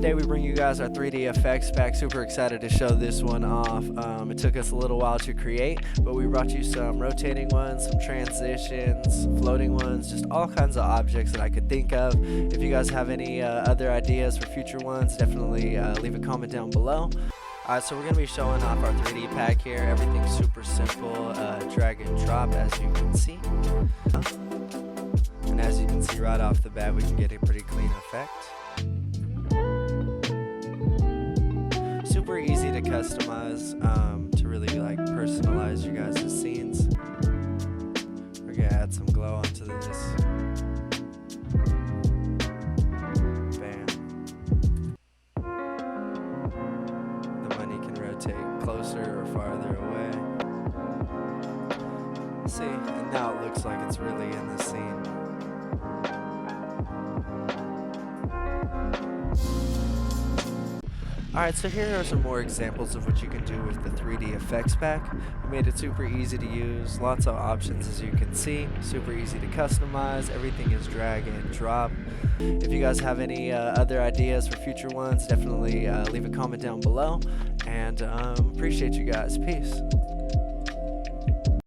today we bring you guys our 3D effects pack. Super excited to show this one off. It took us a little while to create, but we brought you some rotating ones, some transitions, floating ones, just all kinds of objects that I could think of. If you guys have any other ideas for future ones, definitely leave a comment down below. Alright, so we're going to be showing off our 3D pack here. Everything's super simple, drag and drop as you can see. And as you can see right off the bat, we can get a pretty clean effect. Super easy to customize, to really like personalize your guys' scenes. We're going to add some glow onto this. Bam. The money can rotate closer or farther away. See, and now it looks like it's really in the scene. Alright, so here are some more examples of what you can do with the 3D effects pack. We made it super easy to use, lots of options as you can see, super easy to customize, everything is drag and drop. If you guys have any other ideas for future ones, definitely leave a comment down below, and appreciate you guys. Peace.